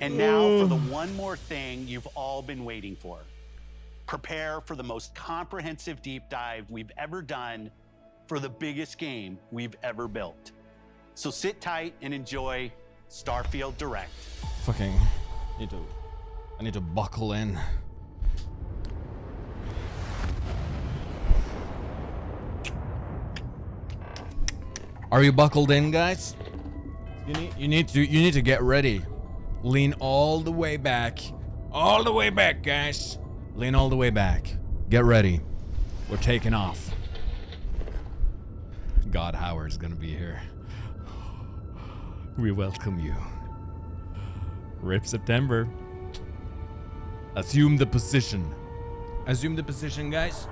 And now for the one more thing you've all been waiting for. Prepare for the most comprehensive deep dive we've ever done for the biggest game we've ever built. So sit tight and enjoy Starfield Direct. Fucking I need to buckle in. Are you buckled in, guys? You need to get ready. Lean all the way back. All the way back, guys. Lean all the way back. Get ready. We're taking off. God Howard's gonna be here. We welcome you. Rip September. Assume the position. Assume the position, guys.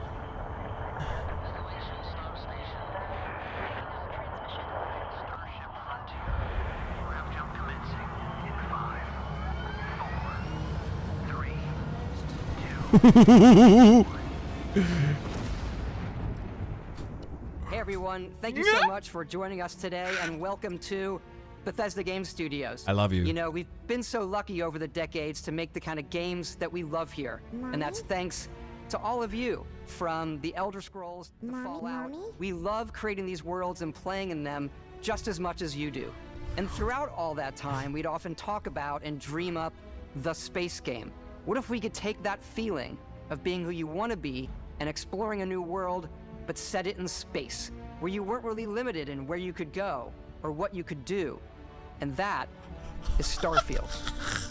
Hey everyone, thank you so much for joining us today and welcome to Bethesda Game Studios. I love you. You know, we've been so lucky over the decades to make the kind of games that we love here. And that's thanks to all of you, from the Elder Scrolls to Fallout. We love creating these worlds and playing in them just as much as you do. And throughout all that time, we'd often talk about and dream up the space game. What if we could take that feeling of being who you want to be and exploring a new world, but set it in space, where you weren't really limited in where you could go or what you could do? And that is Starfield.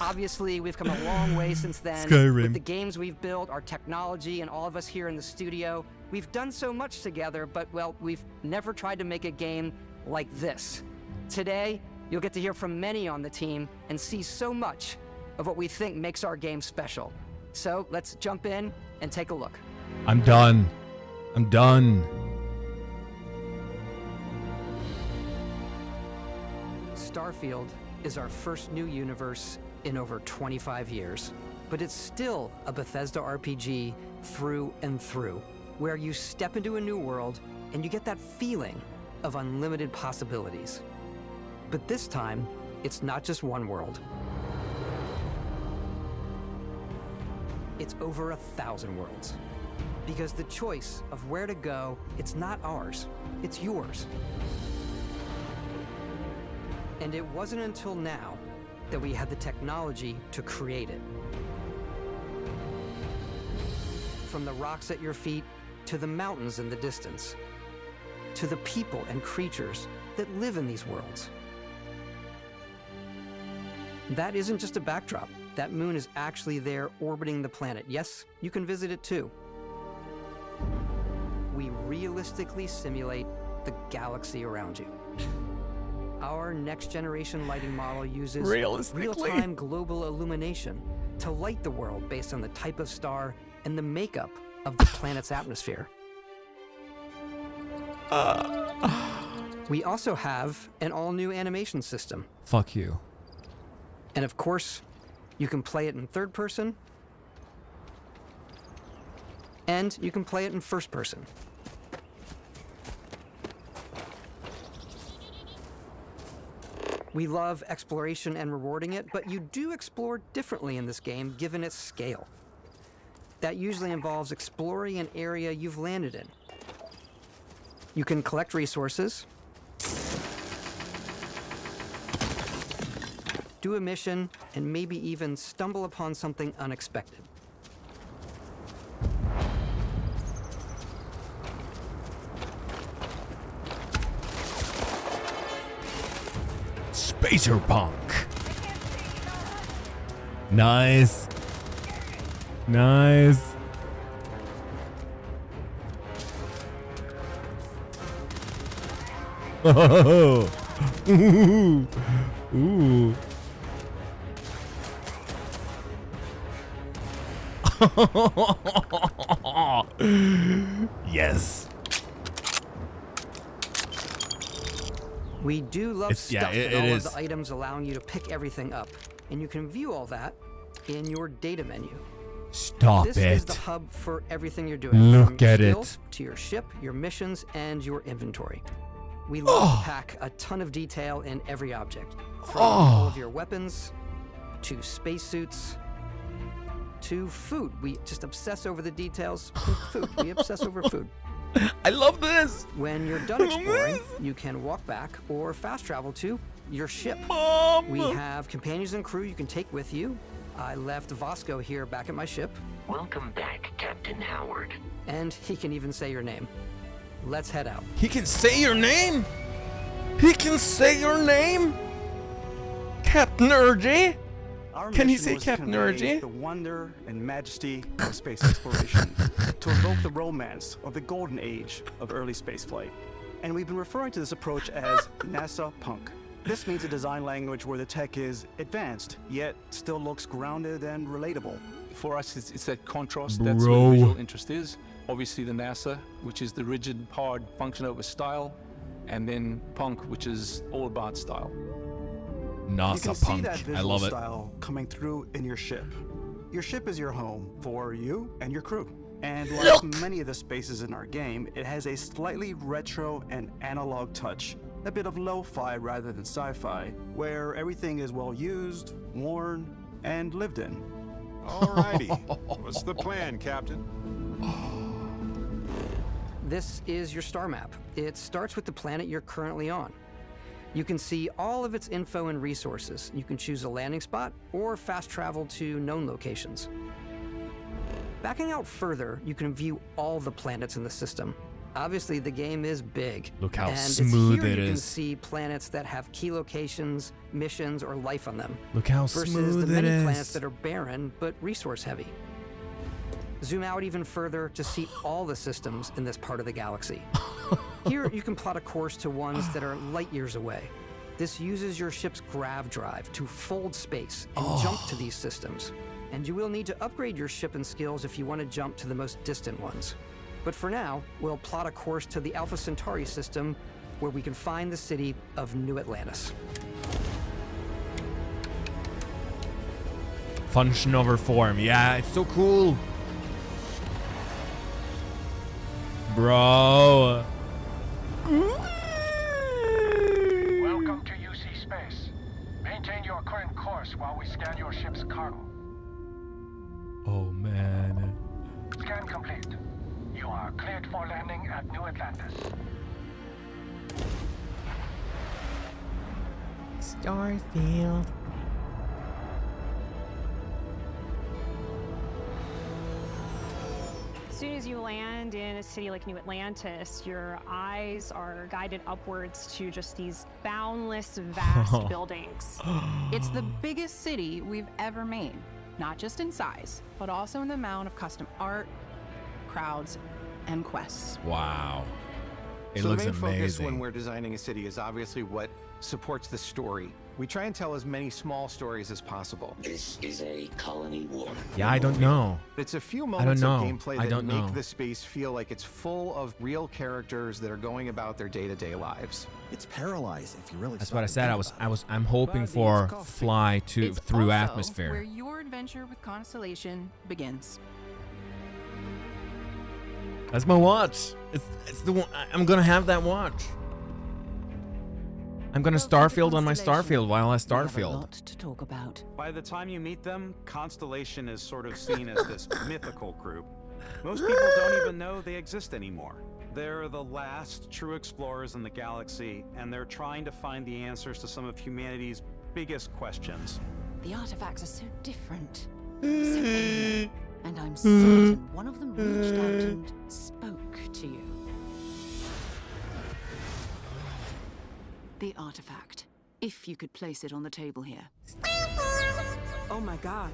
Obviously, we've come a long way since then. Skyrim. With the games we've built, our technology, and all of us here in the studio. We've done so much together, but, well, we've never tried to make a game like this. Today, you'll get to hear from many on the team and see so much of what we think makes our game special. So let's jump in and take a look. I'm done. I'm done. Starfield is our first new universe in over 25 years, but it's still a Bethesda RPG through and through, where you step into a new world and you get that feeling of unlimited possibilities. But this time, it's not just one world. It's over 1,000 worlds. Because the choice of where to go, it's not ours, it's yours. And it wasn't until now that we had the technology to create it. From the rocks at your feet, to the mountains in the distance, to the people and creatures that live in these worlds. That isn't just a backdrop. That moon is actually there orbiting the planet. Yes, you can visit it too. We realistically simulate the galaxy around you. Our next generation lighting model uses real-time global illumination to light the world based on the type of star and the makeup of the planet's atmosphere. We also have an all-new animation system. Fuck you. And of course, you can play it in third person, and you can play it in first person. We love exploration and rewarding it, but you do explore differently in this game given its scale. That usually involves exploring an area you've landed in. You can collect resources, do a mission, and maybe even stumble upon something unexpected. Spacerpunk. Nice. Nice. Oh. Ooh. Ooh. Yes. We do love stuff it and all is. of the items allowing you to pick everything up. And you can view all that in your data menu. Stop This is the it. hub for everything you're doing. Look from your at skills it. to your ship, your missions, and your inventory. We love Oh. to pack a ton of detail in every object. From all of your weapons to spacesuits, to food. We just obsess over the details. Food. We obsess over food. I love this. When you're done exploring, you can walk back or fast travel to your ship. Mom. We have companions and crew you can take with you. I left Vasco here back at my ship. Welcome back, Captain Howard. And he can even say your name. Let's head out. He can say your name? He can say your name? Captain Urgy? Can he say Captain Urgy? The wonder and majesty of space exploration, to evoke the romance of the golden age of early spaceflight. And we've been referring to this approach as NASA Punk. This means a design language where the tech is advanced, yet still looks grounded and relatable. For us, it's that contrast. That's where the visual interest is. Obviously the NASA, which is the rigid, hard function over style, and then Punk, which is all about style. NASA you can Punk. see that visual I love it. style coming through in your ship. Your ship is your home for you and your crew. And like many of the spaces in our game, it has a slightly retro and analog touch. A bit of lo-fi rather than sci-fi, where everything is well used, worn, and lived in. Alrighty. What's the plan, Captain? This is your star map. It starts with the planet you're currently on. You can see all of its info and resources. You can choose a landing spot or fast travel to known locations. Backing out further, you can view all the planets in the system. Obviously, the game is big. Look how and smooth it's here it you can is. see planets that have key locations, missions, or life on them. Look how Versus smooth the it many planets is. that are barren but resource heavy. Zoom out even further to see all the systems in this part of the galaxy. Here, you can plot a course to ones that are light years away. This uses your ship's grav drive to fold space and jump to these systems. And you will need to upgrade your ship and skills if you want to jump to the most distant ones. But for now, we'll plot a course to the Alpha Centauri system where we can find the city of New Atlantis. Function over form. Yeah, it's so cool. Bro. Welcome to UC Space. Maintain your current course while we scan your ship's cargo. Oh, man. Scan complete. You are cleared for landing at New Atlantis. Starfield. As soon as you land in a city like New Atlantis, your eyes are guided upwards to just these boundless, vast buildings. It's the biggest city we've ever made, not just in size, but also in the amount of custom art, crowds, and quests. Wow. It So looks the main focus amazing. when we're designing a city is obviously what supports the story. We try and tell as many small stories as possible. This is a colony war. Yeah, I don't know. It's a few don't moments of know. gameplay I that don't make know. the space feel like it's full of real characters that are going about their day-to-day lives. It's paralyzing if you really. That's stop what I and said. think I'm hoping But for it's coffee. fly to It's through also atmosphere. where your adventure with Constellation begins. That's my watch. It's the one. I'm gonna have that watch. I'm gonna Starfield on my Starfield while I We have a Starfield. lot to talk about. By the time you meet them, Constellation is sort of seen as this mythical group. Most people don't even know they exist anymore. They're the last true explorers in the galaxy, and they're trying to find the answers to some of humanity's biggest questions. The artifacts are so different, so alien, and I'm certain one of them reached out and spoke to you. The artifact, if you could place it on the table here. Oh my god.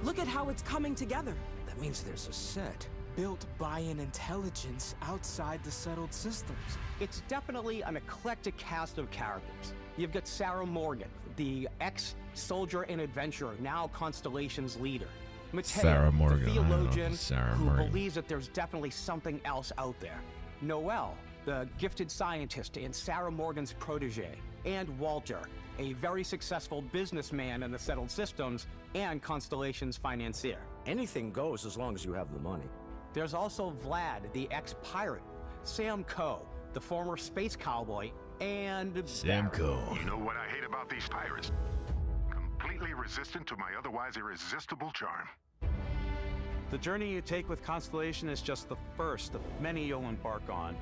Look at how it's coming together. That means there's a set built by an intelligence outside the settled systems. It's definitely an eclectic cast of characters. You've got Sarah Morgan, the ex-soldier and adventurer, now Constellation's leader. Mateo, Sarah Morgan, the I don't know if theologian it's Sarah who Morgan. believes that there's definitely something else out there. Noel, the gifted scientist and Sarah Morgan's protege. And Walter, a very successful businessman in the settled systems and Constellation's financier. Anything goes as long as you have the money. There's also Vlad, the ex-pirate, Sam Coe, the former space cowboy, and Sam Barry. Coe. You know what I hate about these pirates? Completely resistant to my otherwise irresistible charm. The journey you take with Constellation is just the first of many you'll embark on.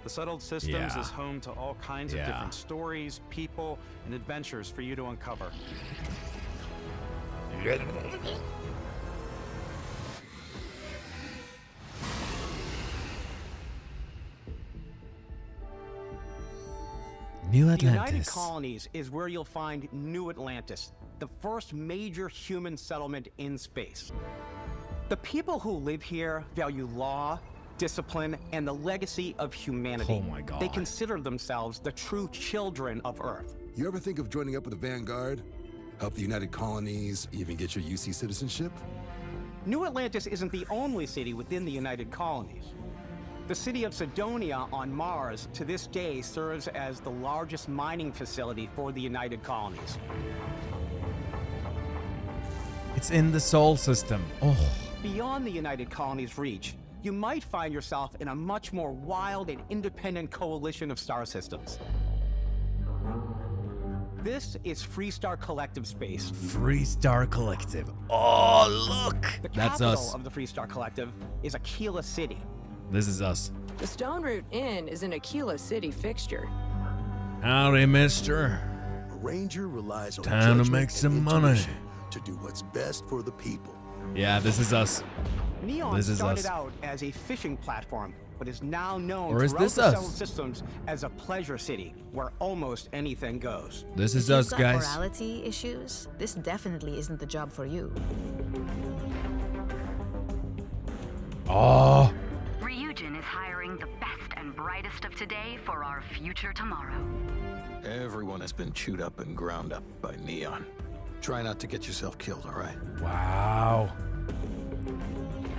The Settled Systems is home to all kinds of different stories, people, and adventures for you to uncover. New The United Atlantis. Colonies is where you'll find New Atlantis, the first major human settlement in space. The people who live here value law, discipline, and the legacy of humanity. Oh my God. They consider themselves the true children of Earth. You ever think of joining up with the Vanguard? Help the United Colonies, even get your UC citizenship? New Atlantis isn't the only city within the United Colonies. The city of Sidonia on Mars to this day serves as the largest mining facility for the United Colonies. It's in the Sol system. Oh. Beyond the United Colonies' reach, you might find yourself in a much more wild and independent coalition of star systems. This is Freestar Collective space. Freestar Collective. Oh, look! The That's capital us. of the Freestar Collective is Aquila City. This is us. The Stone Root Inn is an Aquila City fixture. Howdy, mister. A ranger relies on Time to judgment make and some money. intuition to do what's best for the people. Yeah, this is us. Neon This is started us. out as a fishing platform, but is now known Or is throughout this the us? Settled Systems as a pleasure city where almost anything goes. This is If us, you've got guys. morality issues, this definitely isn't the job for you. Oh. Ryujin is hiring the best and brightest of today for our future tomorrow. Everyone has been chewed up and ground up by Neon. Try not to get yourself killed, all right? Wow.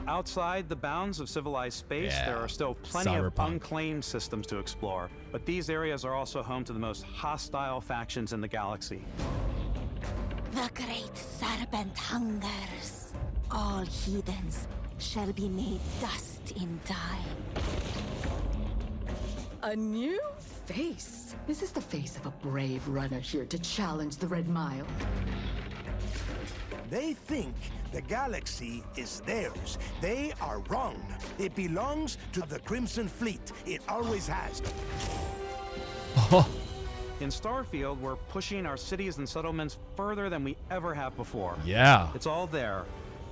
Outside the bounds of civilized space, Yeah, there are still plenty of cyberpunk. unclaimed systems to explore, but these areas are also home to the most hostile factions in the galaxy. The great serpent hungers. All heathens shall be made dust in time. A new face. Is this the face of a brave runner here to challenge the Red Mile? They think the galaxy is theirs. They are wrong. It belongs to the Crimson Fleet. It always has. In Starfield, we're pushing our cities and settlements further than we ever have before. Yeah. It's all there,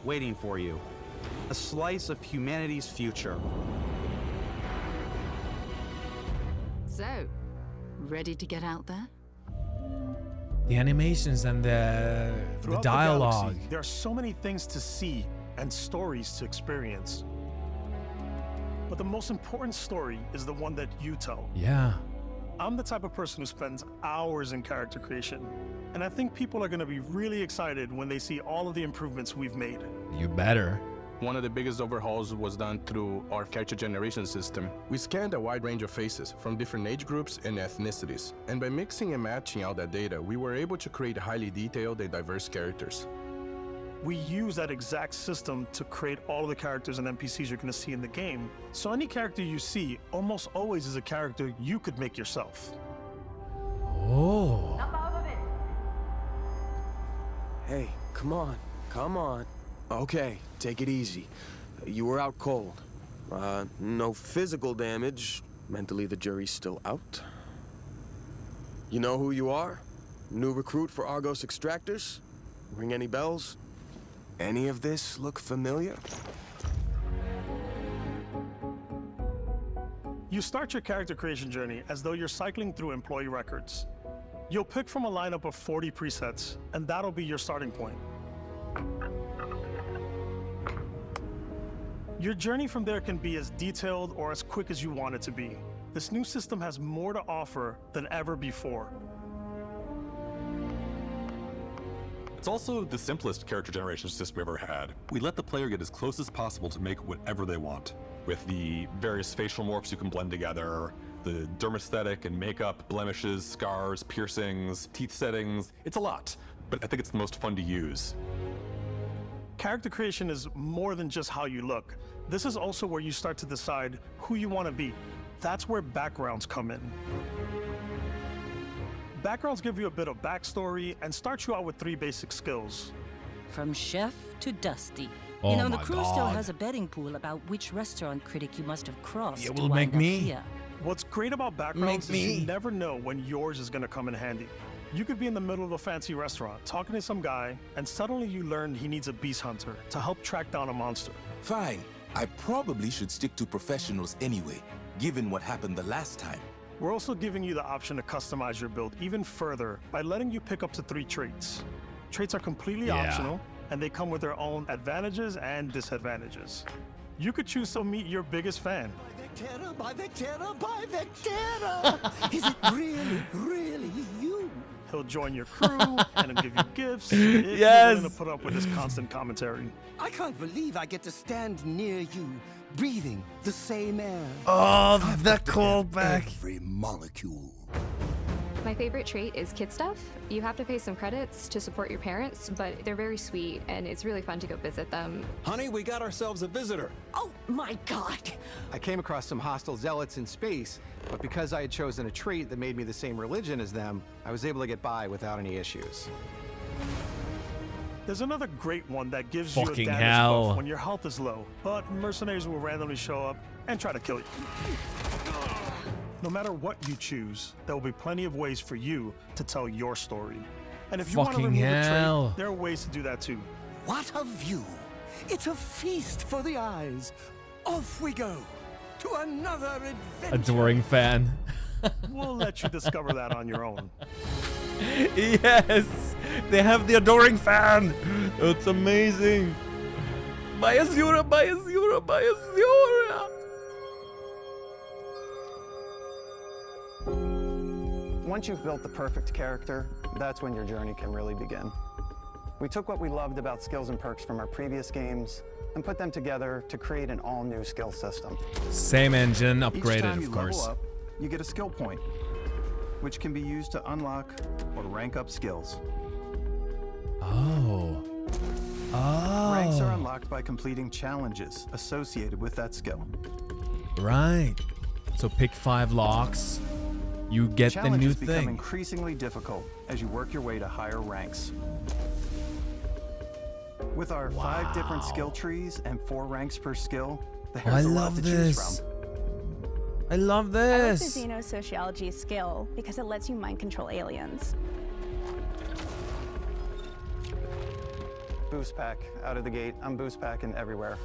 waiting for you. A slice of humanity's future. So, ready to get out there? The animations and the Throughout dialogue. galaxy, there are so many things to see and stories to experience. But the most important story is the one that you tell. Yeah. I'm the type of person who spends hours in character creation, and I think people are going to be really excited when they see all of the improvements we've made. You better. One of the biggest overhauls was done through our character generation system. We scanned a wide range of faces from different age groups and ethnicities. And by mixing and matching out that data, we were able to create highly detailed and diverse characters. We use that exact system to create all of the characters and NPCs you're going to see in the game. So any character you see almost always is a character you could make yourself. Oh. Hey, come on, come on. Okay, take it easy. You were out cold. No physical damage. Mentally, the jury's still out. You know who you are? New recruit for Argos Extractors? Ring any bells? Any of this look familiar? You start your character creation journey as though you're cycling through employee records. You'll pick from a lineup of 40 presets, and that'll be your starting point. Your journey from there can be as detailed or as quick as you want it to be. This new system has more to offer than ever before. It's also the simplest character generation system we ever had. We let the player get as close as possible to make whatever they want. With the various facial morphs you can blend together, the dermesthetic and makeup, blemishes, scars, piercings, teeth settings, it's a lot. But I think it's the most fun to use. Character creation is more than just how you look. This is also where you start to decide who you want to be. That's where backgrounds come in. Backgrounds give you a bit of backstory and start you out with 3 basic skills. From chef to Dusty. Oh You know, the my crew still God. has a betting pool about which restaurant critic you must have crossed. It to will make wind up me. here. What's great about backgrounds is you never know when yours is going to come in handy. You could be in the middle of a fancy restaurant talking to some guy, and suddenly you learn he needs a beast hunter to help track down a monster. Fine. I probably should stick to professionals anyway, given what happened the last time. We're also giving you the option to customize your build even further by letting you pick up to 3 traits. Traits are completely optional, and they come with their own advantages and disadvantages. You could choose to meet your biggest fan. Vectera, by Vectera, by Vectera! Is it really you? He'll join your crew and give you gifts if you're Yes. willing to put up with his constant commentary. I can't believe I get to stand near you, breathing the same air. Oh, the callback. Every molecule. My favorite trait is kid stuff. You have to pay some credits to support your parents, but they're very sweet and it's really fun to go visit them. Honey, we got ourselves a visitor. Oh my god! I came across some hostile zealots in space, but because I had chosen a trait that made me the same religion as them, I was able to get by without any issues. There's another great one that gives Fucking you a damage hell. buff when your health is low, but mercenaries will randomly show up and try to kill you. No matter what you choose, there will be plenty of ways for you to tell your story. And if you want to Fucking remove a hell. trait, there are ways to do that too. What a view! It's a feast for the eyes. Off we go to another adventure. Adoring fan. We'll let you discover that on your own. Yes, they have the adoring fan. It's amazing. By Azura, by Azura, by Azura. Once you've built the perfect character, that's when your journey can really begin. We took what we loved about skills and perks from our previous games and put them together to create an all-new skill system. Same engine, Each upgraded, time you of course. level up, you get a skill point, which can be used to unlock or rank up skills. Oh. Oh. Ranks are unlocked by completing challenges associated with that skill. Right. So pick 5 locks. You get the new Challenges become thing. increasingly difficult as you work your way to higher ranks. With our 5 different skill trees and 4 ranks per skill, there's a lot to choose from. I love I like the this. xenosociology skill because it lets you mind control aliens. Boost pack out of the gate. I'm boost packing everywhere.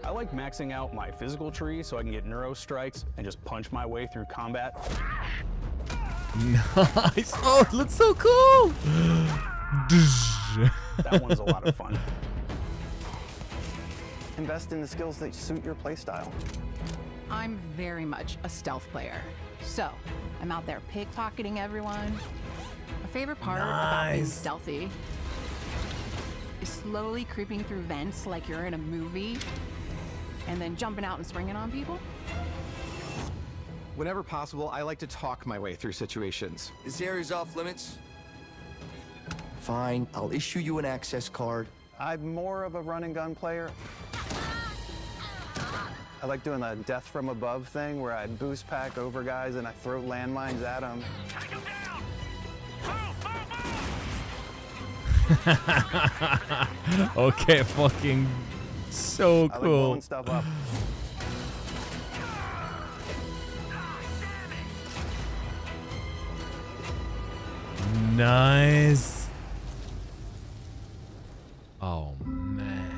I like maxing out my physical tree so I can get neuro strikes and just punch my way through combat. Nice. Oh, it looks so cool. That one's a lot of fun. Invest in the skills that suit your playstyle. I'm very much a stealth player. So, I'm out there pickpocketing everyone. My favorite part about being Nice. stealthy is slowly creeping through vents like you're in a movie and then jumping out and springing on people. Whenever possible, I like to talk my way through situations. This area's off limits. Fine, I'll issue you an access card. I'm more of a run and gun player. I like doing the death from above thing where I boost pack over guys and I throw landmines at them. Okay, fucking so I like cool. blowing stuff up. Nice. Oh man.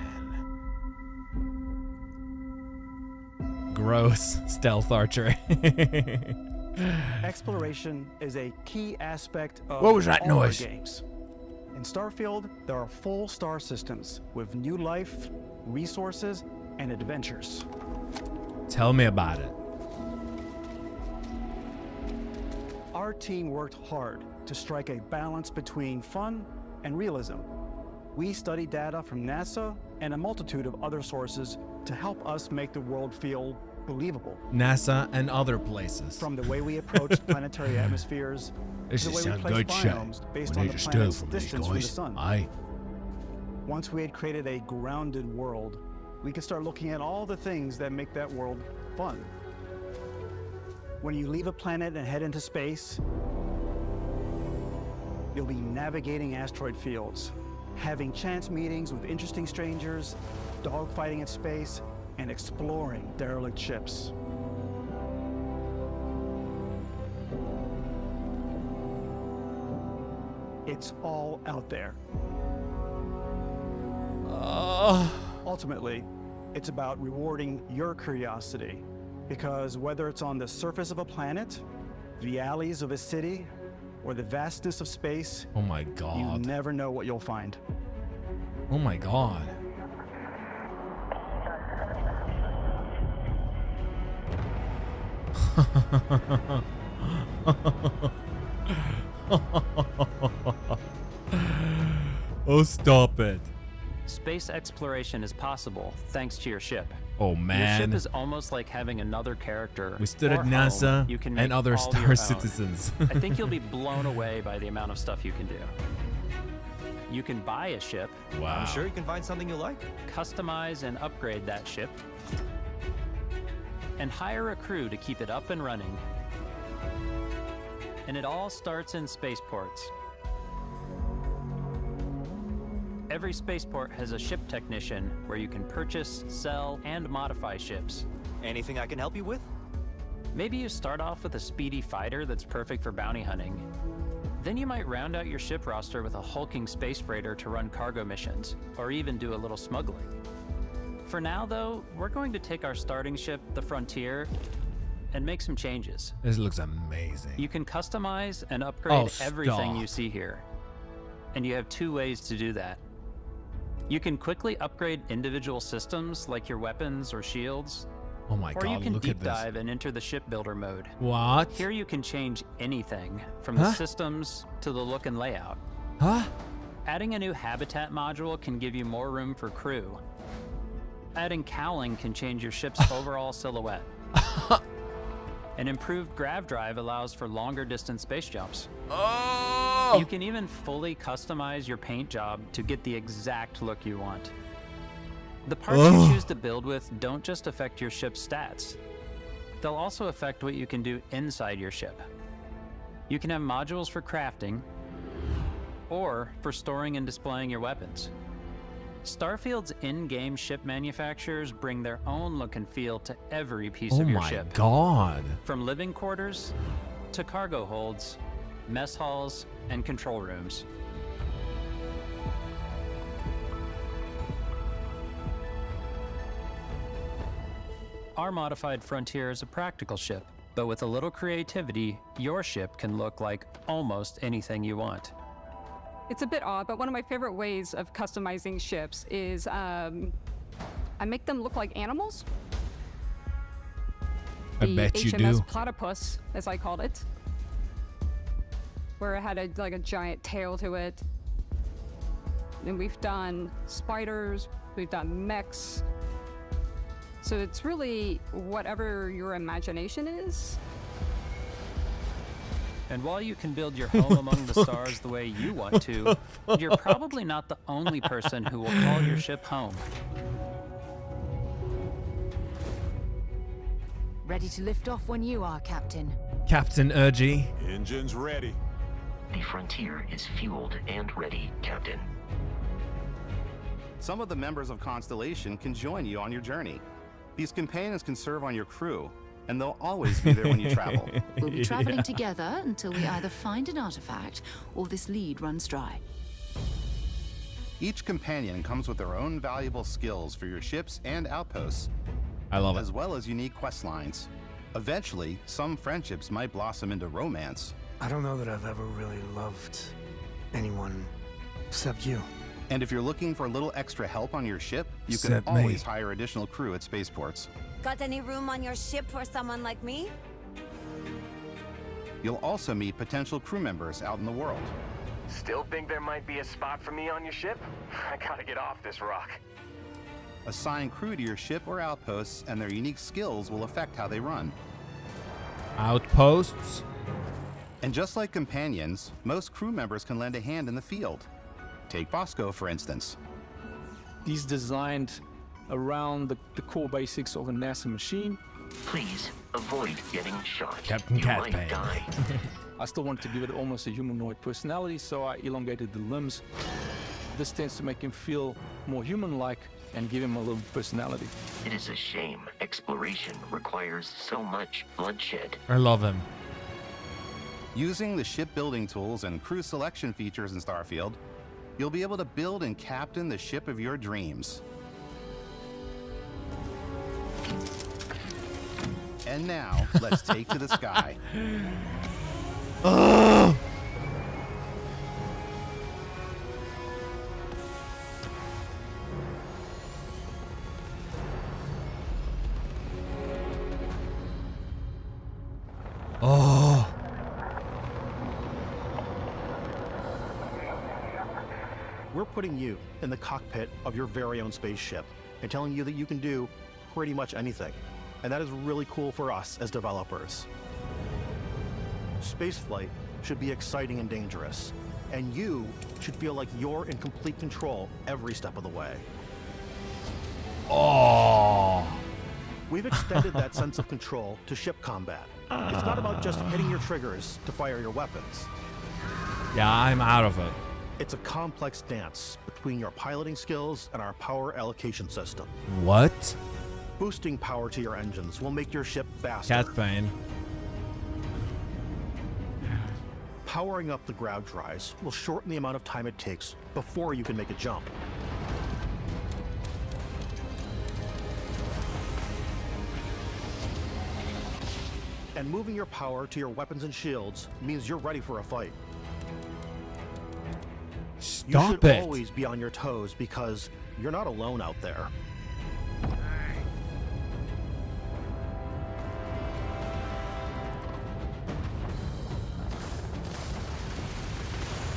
Gross stealth archery. Exploration is a key aspect of What was that all our noise? games. In Starfield, there are full star systems with new life, resources, and adventures. Tell me about it. Our team worked hard to strike a balance between fun and realism. We studied data from NASA and a multitude of other sources to help us make the world feel believable. NASA and other places. From the way we approached planetary atmospheres This to the is way we a placed good show. biomes based We on need the to steal planet's from these distance from the guys. sun. Aye. Once we had created a grounded world, we could start looking at all the things that make that world fun. When you leave a planet and head into space, you'll be navigating asteroid fields, having chance meetings with interesting strangers, dogfighting in space, and exploring derelict ships. It's all out there. Ultimately, it's about rewarding your curiosity, because whether it's on the surface of a planet, the alleys of a city, or the vastness of space, oh my God, you never know what you'll find. Oh my God. Oh, stop it. Space exploration is possible thanks to your ship. Oh man. Your ship is almost like having another character. We stood or at NASA home you can and make other all star your own. citizens. I think you'll be blown away by the amount of stuff you can do. You can buy a ship. Wow. I'm sure you can find something you like. Customize and upgrade that ship. And hire a crew to keep it up and running. And it all starts in spaceports. Every spaceport has a ship technician where you can purchase, sell, and modify ships. Anything I can help you with? Maybe you start off with a speedy fighter that's perfect for bounty hunting. Then you might round out your ship roster with a hulking space freighter to run cargo missions, or even do a little smuggling. For now, though, we're going to take our starting ship, the Frontier, and make some changes. This looks amazing. You can customize and upgrade everything stop. you see here. And you have two ways to do that. You can quickly upgrade individual systems like your weapons or shields. Oh my Or God, you can look deep at this. dive and enter the shipbuilder mode. What? Here you can change anything, from the systems to the look and layout. Huh? Adding a new habitat module can give you more room for crew. Adding cowling can change your ship's overall silhouette. An improved grav drive allows for longer distance space jumps. Oh! You can even fully customize your paint job to get the exact look you want. The parts you choose to build with don't just affect your ship's stats. They'll also affect what you can do inside your ship. You can have modules for crafting or for storing and displaying your weapons. Starfield's in-game ship manufacturers bring their own look and feel to every piece of your ship. Oh my God. From living quarters to cargo holds, mess halls, and control rooms. Our modified Frontier is a practical ship, but with a little creativity, your ship can look like almost anything you want. It's a bit odd, but one of my favorite ways of customizing ships is I make them look like animals. I bet you HMS do. Platypus, as I called it, where it had a giant tail to it. And we've done spiders, we've done mechs. So it's really whatever your imagination is. And while you can build your home among the stars the way you want to, you're probably not the only person who will call your ship home. Ready to lift off when you are, Captain. Captain Urgy. Engines ready. The Frontier is fueled and ready, Captain. Some of the members of Constellation can join you on your journey. These companions can serve on your crew, and they'll always be there when you travel. We'll be traveling together until we either find an artifact or this lead runs dry. Each companion comes with their own valuable skills for your ships and outposts. I love it. As well as unique quest lines. Eventually, some friendships might blossom into romance. I don't know that I've ever really loved anyone except you. And if you're looking for a little extra help on your ship, you can Except me. always hire additional crew at spaceports. Got any room on your ship for someone like me? You'll also meet potential crew members out in the world. Still think there might be a spot for me on your ship? I gotta get off this rock. Assign crew to your ship or outposts, and their unique skills will affect how they run. Outposts? And just like companions, most crew members can lend a hand in the field. Take Bosco, for instance. He's designed around the core basics of a NASA machine. Please, Avoid getting shot. Captain You Cat might Bane. die. I still wanted to give it almost a humanoid personality, so I elongated the limbs. This tends to make him feel more human-like and give him a little personality. It is a shame exploration requires so much bloodshed. I love him. Using the shipbuilding tools and crew selection features in Starfield, you'll be able to build and captain the ship of your dreams. And now, let's take to the sky. Oh! Oh! We're putting you in the cockpit of your very own spaceship and telling you that you can do pretty much anything. And that is really cool for us as developers. Spaceflight should be exciting and dangerous, and you should feel like you're in complete control every step of the way. Oh! We've extended that sense of control to ship combat. It's not about just hitting your triggers to fire your weapons. Yeah, I'm out of it. It's a complex dance between your piloting skills and our power allocation system. What? Boosting power to your engines will make your ship faster. Cat Bane. Powering up the ground drives will shorten the amount of time it takes before you can make a jump. And moving your power to your weapons and shields means you're ready for a fight. You should always be on your toes because you're not alone out there.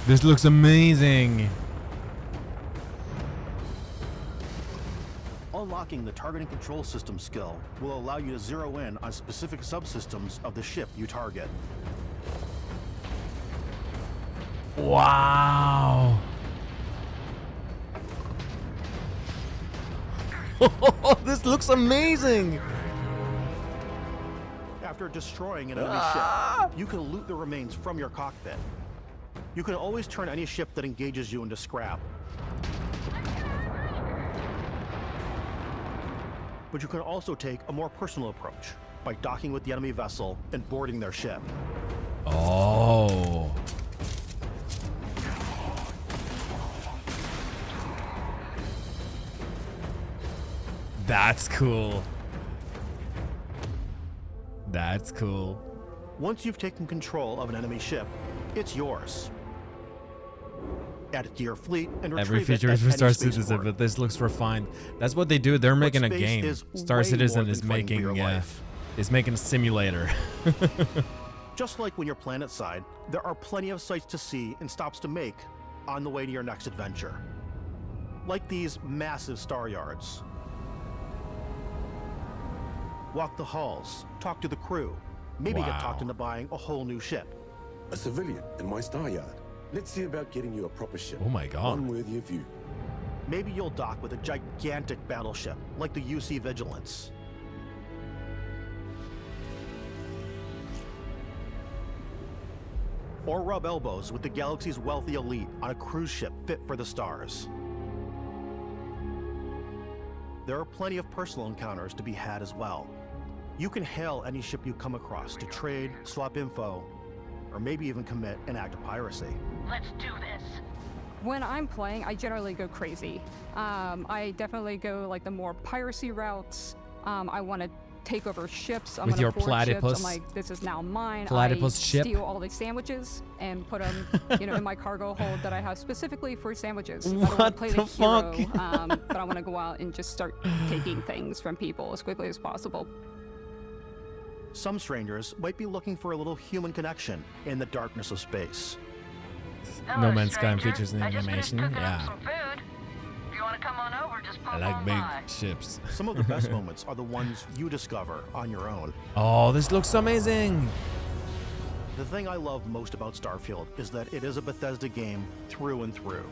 This looks amazing. Unlocking the targeting control system skill will allow you to zero in on specific subsystems of the ship you target. Wow. This looks amazing. After destroying an enemy ship, you can loot the remains from your cockpit. You can always turn any ship that engages you into scrap. But you can also take a more personal approach by docking with the enemy vessel and boarding their ship. Oh. That's cool. That's cool. Once you've taken control of an enemy ship, it's yours. Add it to your fleet and retrieve Every feature it is for at Star any Citizen, spaceport. but this looks refined. That's what they do. They're making a space game. is Star way Citizen more is than fighting for making your life. is making a simulator. Just like when you're planet side, there are plenty of sights to see and stops to make on the way to your next adventure. Like these massive star yards. Walk the halls, talk to the crew, maybe get talked into buying a whole new ship. A civilian in my star yard. Let's see about getting you a proper ship. Oh my God. One worthy of you. Maybe you'll dock with a gigantic battleship like the UC Vigilance. Or rub elbows with the galaxy's wealthy elite on a cruise ship fit for the stars. There are plenty of personal encounters to be had as well. You can hail any ship you come across to trade, swap info, or maybe even commit an act of piracy. Let's do this. When I'm playing, I generally go crazy. I definitely go like the more piracy routes. I want to take over ships. I'm With gonna your board platypus? ships. I'm like, this is now mine. Platypus I ship? steal all the sandwiches and put them, in my cargo hold that I have specifically for sandwiches. I don't What want to play the the hero, fuck? but I want to go out and just start taking things from people as quickly as possible. Some strangers might be looking for a little human connection in the darkness of space. No Man's Sky features an animation. Yeah. Some food. If you want to come on over, just pop I like on big by. ships. Some of the best moments are the ones you discover on your own. Oh, this looks amazing. The thing I love most about Starfield is that it is a Bethesda game through and through.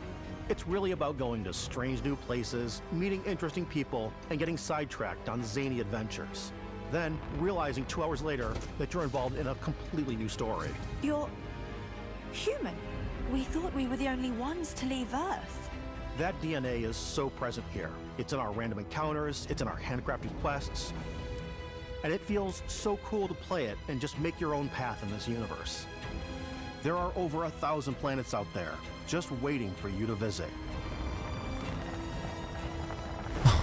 It's really about going to strange new places, meeting interesting people, and getting sidetracked on zany adventures. Then, realizing 2 hours later that you're involved in a completely new story. You're human. We thought we were the only ones to leave Earth. That DNA is so present here. It's in our random encounters, it's in our handcrafted quests, and it feels so cool to play it and just make your own path in this universe. There are over 1,000 planets out there, just waiting for you to visit.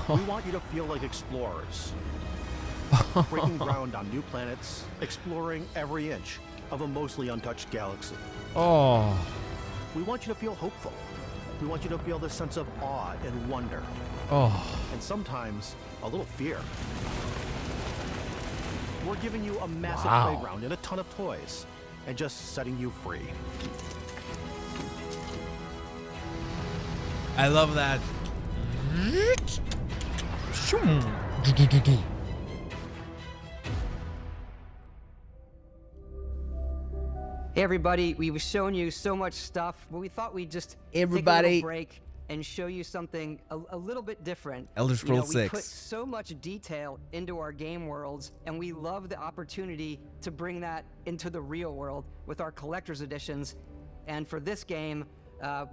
We want you to feel like explorers, breaking ground on new planets, exploring every inch of a mostly untouched galaxy. Oh. We want you to feel hopeful. We want you to feel this sense of awe and wonder. Oh. And sometimes a little fear. We're giving you a massive playground and a ton of toys, and just setting you free. I love that. Hey everybody, we've shown you so much stuff, but we thought we'd just take a Everybody. little break and show you something a little bit different. Elder Scrolls we 6. put so much detail into our game worlds, and we love the opportunity to bring that into the real world with our collector's editions. And for this game,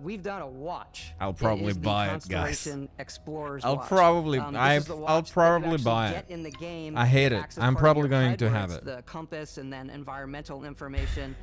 we've done a watch. I'll probably It is the buy it, guys. Constellation Explorer's I'll watch. probably, This I'll is the watch that you probably actually buy get it. in the game. I hate It it. acts as I'm part of probably your going HUD, to where have it's it. The compass and then environmental information.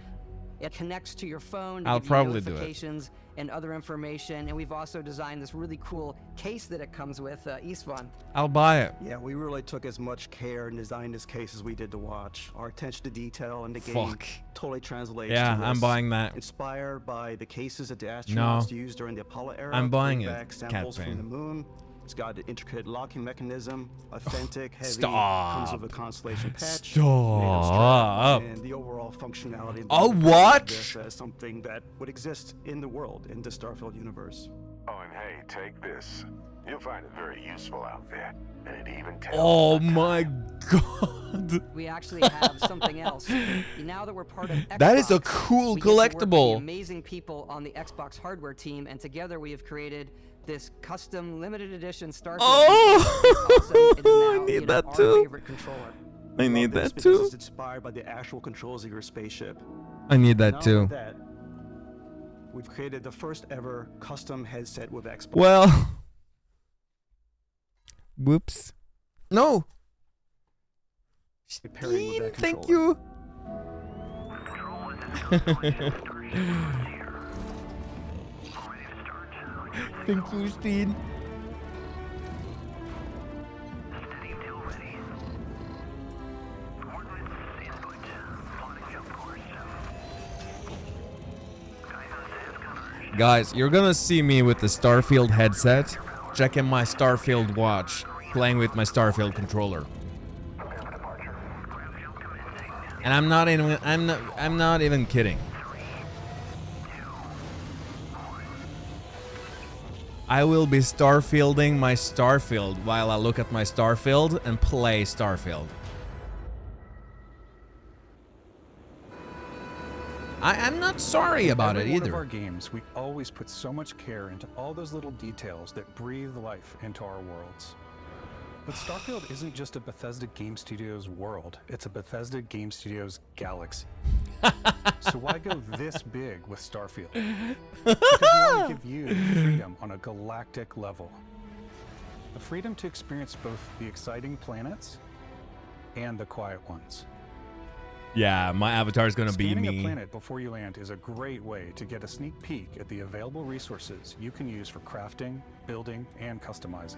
It connects to your phone to I'll give you probably do it. notifications and other information. And we've also designed this really cool case that it comes with, Eastfun. I'll buy it. Yeah, we really took as much care in designing this case as we did to watch. Our attention to detail in the game Fuck. totally translates Yeah, to I'm this. buying that. Inspired by the cases that the astronauts No. used during the Apollo era. I'm buying bring it, back samples Cat from the Bane. moon. It's got an intricate locking mechanism, authentic, heavy, Stop. comes with a Constellation patch, Stop. and the overall functionality. Oh, of what? This as something that would exist in the world, in the Starfield universe. Oh, and hey, take this. You'll find it very useful out there, and it even tells. Oh my god. We actually have something else. Now that we're part of Xbox, That is a cool we get to work with the collectible. amazing people on the Xbox hardware team, and together we have created this custom limited edition Starfield. Oh, It is now, I need that our too. favorite controller. I need This that because too. It's inspired by the actual controls of your spaceship. I need that Not too. only that, we've created the first ever custom headset with Xbox. Well. Whoops. No. Pairing with that Thank controller. you. Thank you, Steen. Guys, you're gonna see me with the Starfield headset, checking my Starfield watch, playing with my Starfield controller. And I'm not even kidding. I will be Starfielding my Starfield while I look at my Starfield and play Starfield. I'm not sorry about it Every one of either. our games, we always put so much care into all those little details that breathe life into our worlds. But Starfield isn't just a Bethesda Game Studios world, it's a Bethesda Game Studios galaxy. So why go this big with Starfield? Because we want to give you freedom on a galactic level. The freedom to experience both the exciting planets and the quiet ones. Yeah, my avatar is gonna be Scanning a me. planet before you land is a great way to get a sneak peek at the available resources you can use for crafting, building, and customizing.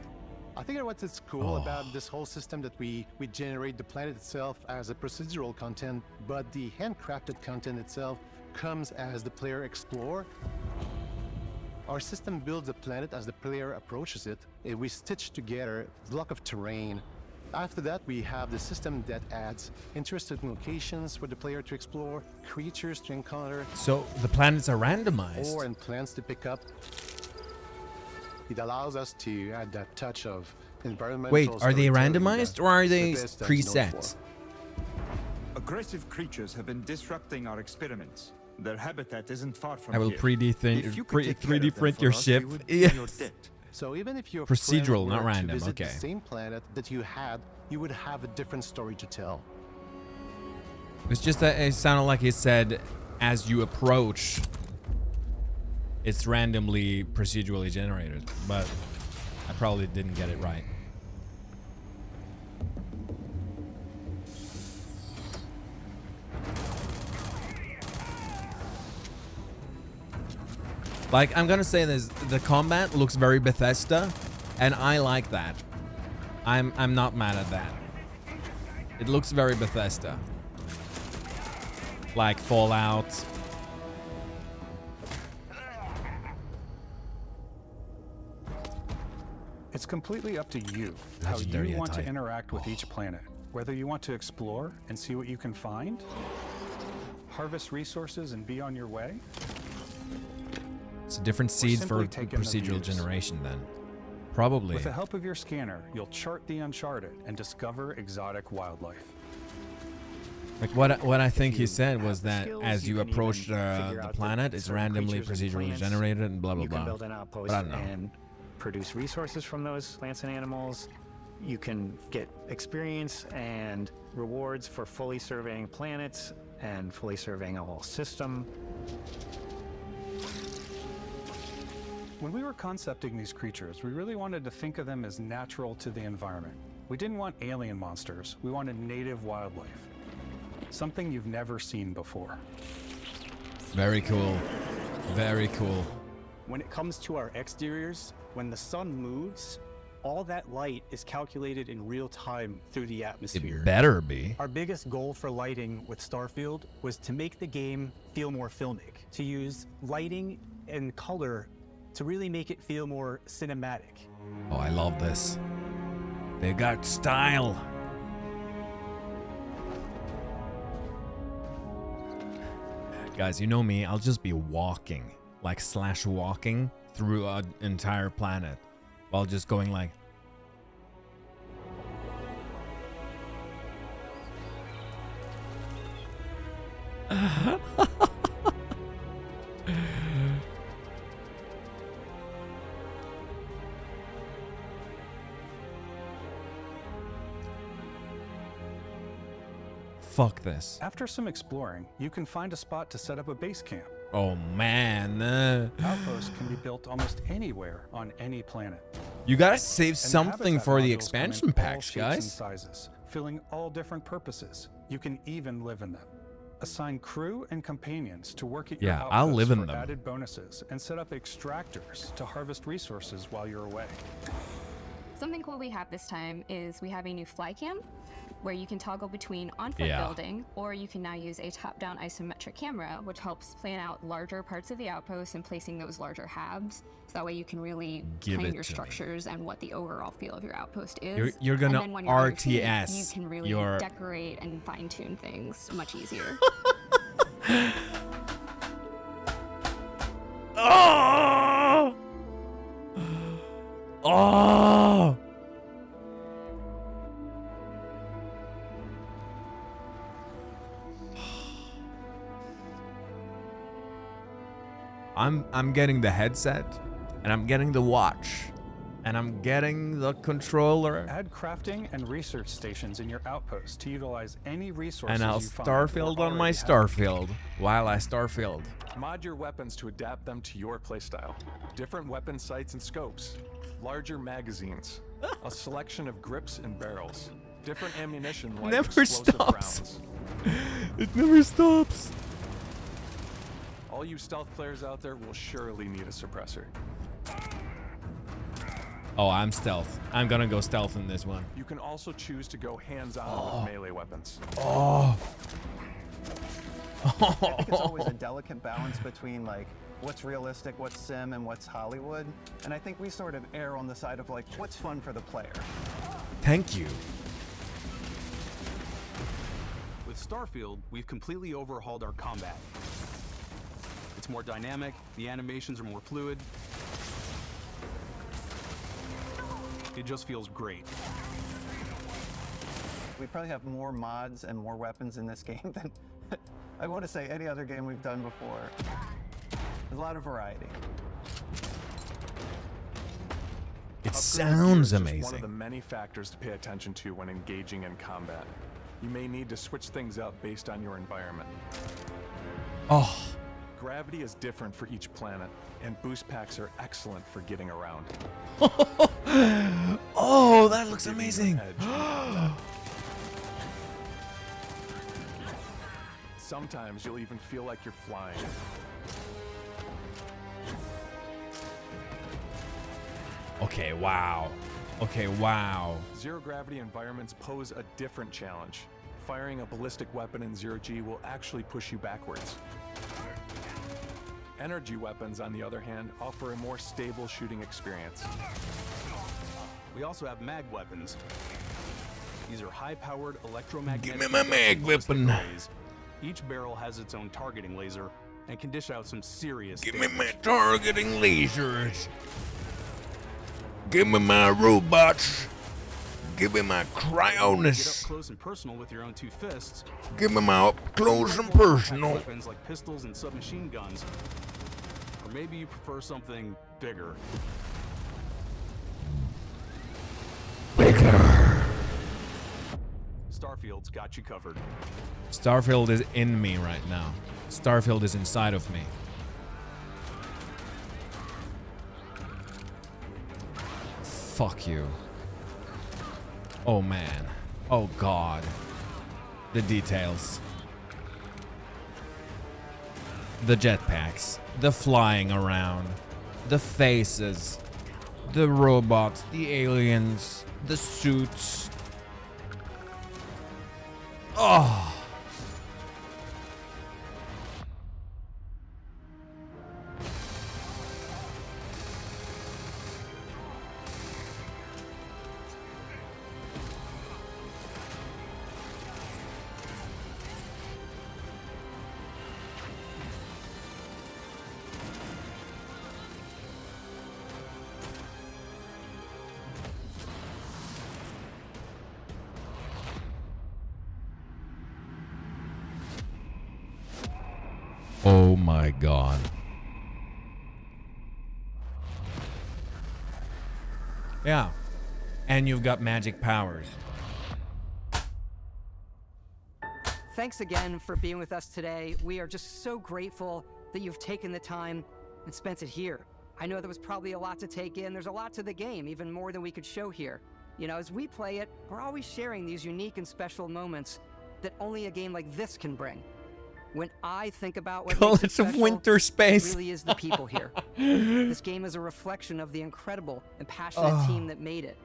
I think what's cool about this whole system that we generate the planet itself as a procedural content, but the handcrafted content itself comes as the player explore. Our system builds a planet as the player approaches it. We stitch together a block of terrain. After that, we have the system that adds interesting locations for the player to explore, creatures to encounter. So the planets are randomized. Or and plants to pick up. It allows us to add that touch of environmental. Wait, are they storytelling randomized that or are they Bethesda is known for. preset? Aggressive creatures have been disrupting our experiments. Their habitat isn't far from I will here. 3D If you could take care of 3D them print for your us, ship. we would be in your Yes. debt. So even if your Procedural, friend not were to random, visit okay. the same planet that you had, you would have a different story to tell. It's just that it sounded like he said, as you approach, it's randomly procedurally generated, but I probably didn't get it right. Like, I'm gonna say this, the combat looks very Bethesda, and I like that. I'm not mad at that. It looks very Bethesda. Like Fallout. It's completely up to you how you want to interact with each planet. Whether you want to explore and see what you can find, harvest resources and be on your way. It's a different seeds for simply take in the procedural views. generation then. Probably. With the help of your scanner, you'll chart the uncharted and discover exotic wildlife. Like what I think he said was that skills, as you you can approach even figure the out planet, that it's certain randomly creatures and procedurally plants, generated and blah blah you blah. can build an outpost But I don't know. and produce resources from those plants and animals. You can get experience and rewards for fully surveying planets and fully surveying a whole system. When we were concepting these creatures, we really wanted to think of them as natural to the environment. We didn't want alien monsters, we wanted native wildlife. Something you've never seen before. Very cool. Very cool. When it comes to our exteriors, when the sun moves, all that light is calculated in real time through the atmosphere. It better be. Our biggest goal for lighting with Starfield was to make the game feel more filmic, to use lighting and color to really make it feel more cinematic. Oh, I love this. They got style. Guys, you know me, I'll just be walking, like slash walking through an entire planet while just going like fuck this. After some exploring, you can find a spot to set up a base camp. Oh man. Outposts can be built almost anywhere on any planet. You gotta save And the something habitat for the modules come in expansion all packs, shapes and guys. sizes, filling all different purposes. You can even live in them. Assign crew and companions to work at your Yeah, I'll outposts live in for them. added bonuses, and set up extractors to harvest resources while you're away. Something cool we have this time is we have a new fly cam where you can toggle between on-foot Yeah. building, or you can now use a top-down isometric camera, which helps plan out larger parts of the outpost and placing those larger halves. So that way you can really Give plan it your to me. structures and what the overall feel of your outpost is. You're gonna and then when you're on your team, RTS you can really your- decorate and fine-tune things much easier. Oh! Oh! I'm getting the headset, and I'm getting the watch, and I'm getting the controller, Add crafting and research stations in your outpost to utilize any resources and I'll you find Starfield or on my already have. Starfield while I Starfield. Mod your weapons to adapt them to your playstyle. Different weapon sights and scopes, larger magazines, a selection of grips and barrels, different ammunition like Never explosive stops. rounds. It never stops. All you stealth players out there will surely need a suppressor. Oh, I'm stealth. I'm gonna go stealth in this one. You can also choose to go hands-on with melee weapons. Oh. I think it's always a delicate balance between like what's realistic, what's sim, and what's Hollywood. And I think we sort of err on the side of like what's fun for the player. Thank you. With Starfield, we've completely overhauled our combat. It's more dynamic, the animations are more fluid. It just feels great. We probably have more mods and more weapons in this game than I want to say any other game we've done before. There's a lot of variety. sounds Just one amazing. of the many factors to pay attention to when engaging in combat. You may need to switch things up based on your environment. Oh. Gravity is different for each planet, and boost packs are excellent for getting around. Oh, that looks amazing. Sometimes you'll even feel like you're flying. Okay, wow. Okay, wow. Zero gravity environments pose a different challenge. Firing a ballistic weapon in zero G will actually push you backwards. Energy weapons, on the other hand, offer a more stable shooting experience. We also have mag weapons. These are high-powered electromagnetic. Give me my mag weapon. arrays. Each barrel has its own targeting laser and can dish out some serious Give damage. me my targeting lasers. Give me my robots. Give me my Get up cryoness. close and personal with your own two fists. Give me my up close and personal. Weapons like pistols and submachine guns. Or maybe you prefer something bigger. Starfield's got you covered. Starfield is in me right now. Starfield is inside of me. Fuck you. Oh man. Oh god. The details. The jetpacks. The flying around. The faces. The robots. The aliens. The suits. Oh. Oh my god. Yeah. And you've got magic powers. Thanks again for being with us today. We are just so grateful that you've taken the time and spent it here. I know there was probably a lot to take in. There's a lot to the game, even more than we could show here. You know, as we play it, we're always sharing these unique and special moments that only a game like this can bring. When I think about what makes it College of special, Winter Space. it really is the people here. This game is a reflection of the incredible and passionate team that made it.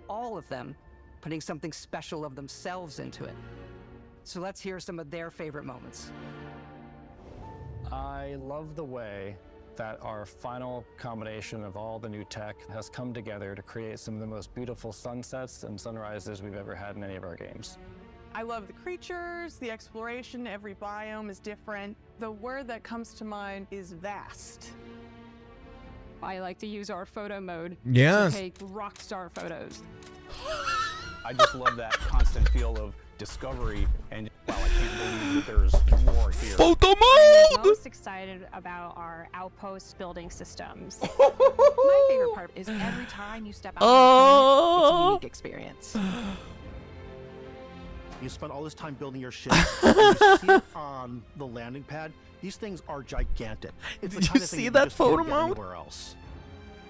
All of them putting something special of themselves into it. So let's hear some of their favorite moments. I love the way that our final combination of all the new tech has come together to create some of the most beautiful sunsets and sunrises we've ever had in any of our games. I love the creatures, the exploration, every biome is different. The word that comes to mind is vast. I like to use our photo mode Yes. to take rock star photos. I just love that constant feel of discovery and wow, I can't believe that there's more here. Photo I'm mode! most excited about our outpost building systems. My favorite part is every time you step out on the planet, it's a unique experience. You spent all this time building your ship, and you see it on the landing pad. These things are gigantic. It's the Did kind you of thing see you that just can't photo get mode? anywhere else.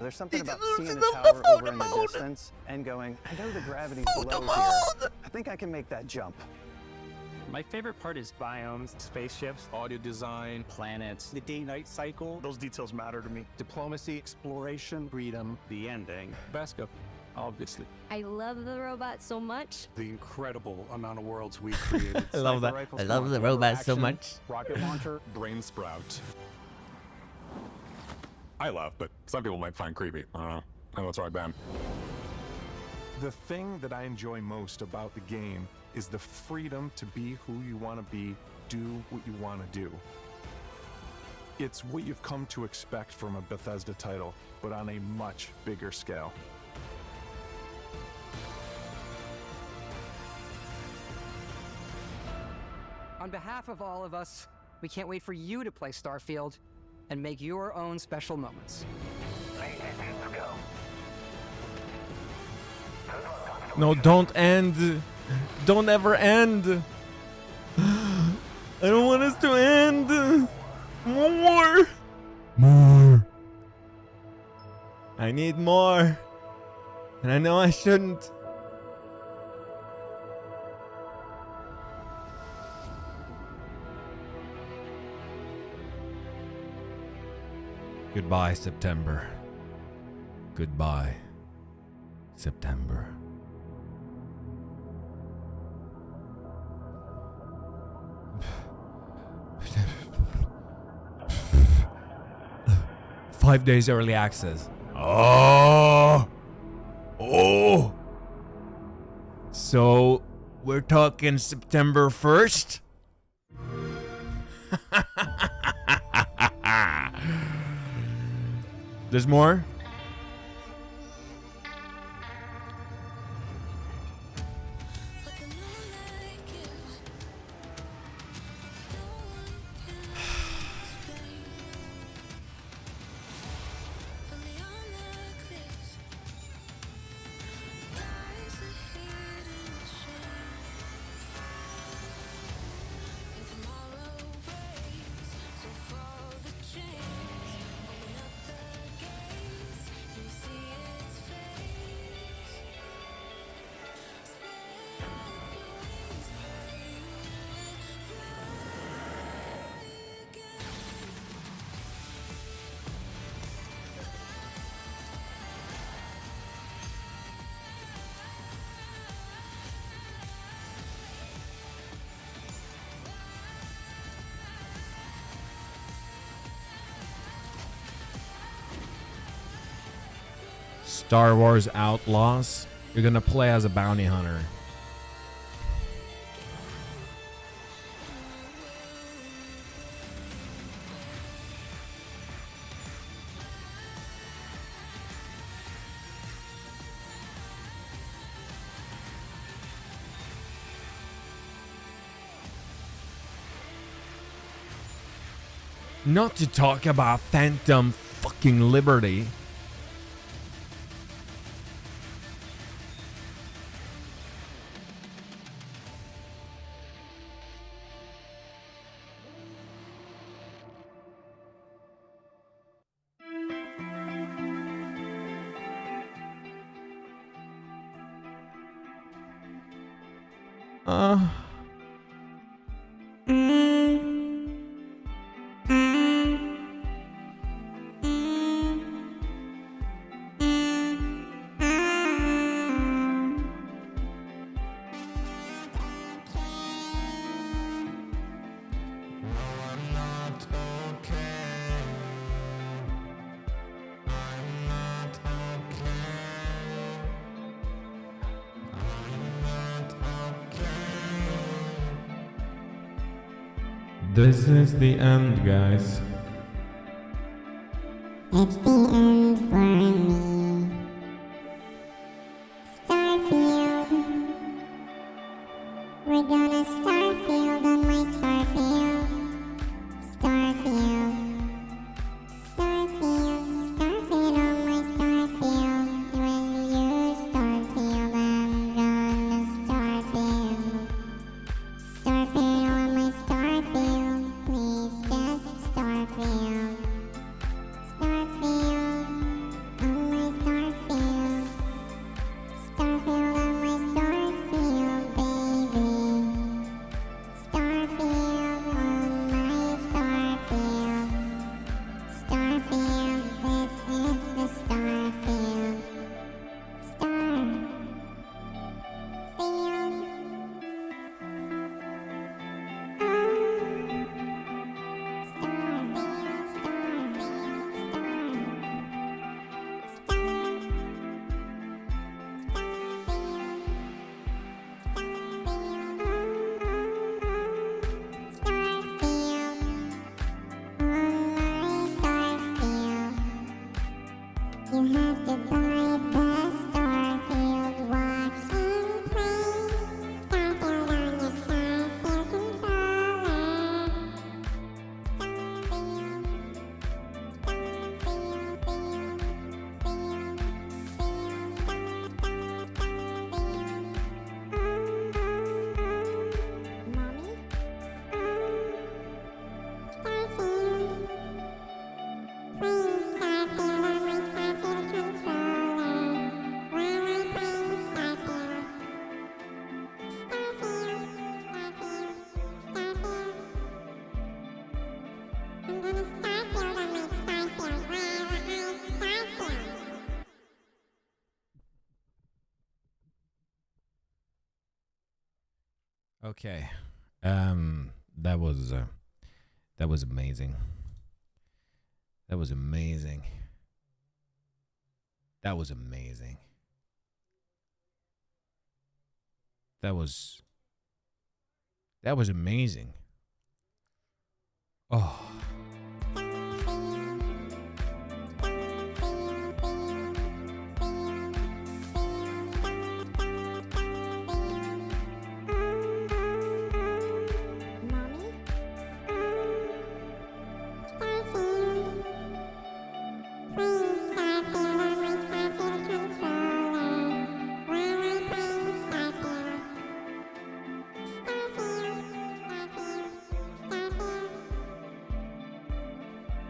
There's something about seeing the the tower photo over in the mode. distance and going, I know the gravity's Photo below here. mode. I think I can make that jump. My favorite part is biomes, spaceships, Audio design, planets, the day-night cycle, Those details matter to me. Diplomacy, exploration, freedom. the ending. Beskip, obviously. I love the robots so much. The incredible amount of worlds we created. I love that. I love the robots so much. Rocket launcher, brain sprout. I laugh, but some people might find creepy. I don't know. I know it's right, Ben. The thing that I enjoy most about the game is the freedom to be who you want to be, do what you want to do. It's what you've come to expect from a Bethesda title, but on a much bigger scale. On behalf of all of us, we can't wait for you to play Starfield and make your own special moments. Go. No, don't end. Don't ever end. I don't want us to end. More. More. I need more. And I know I shouldn't. Goodbye, September. Goodbye, September. Five days early access. Oh. Oh. So we're talking September 1st? There's more? Star Wars Outlaws. You're gonna play as a bounty hunter. Not to talk about Phantom fucking Liberty. This is the end, guys. It's the end for me. Starfield. We're gonna Starfield on my Starfield. Starfield. Starfield. Starfield on my Starfield. When you Starfield, I'm gonna Starfield. Starfield on my Starfield. Please just Starfield. Starfield on my Starfield. Starfield on my Starfield, baby. Starfield on my Starfield. Starfield, this is the Starfield. Starfield. You have to buy the Starfield watch and play. Starfield on your Starfield controller. Starfield. Okay. That was amazing. That was amazing. That was amazing. That was amazing. Oh.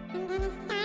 I'm gonna start.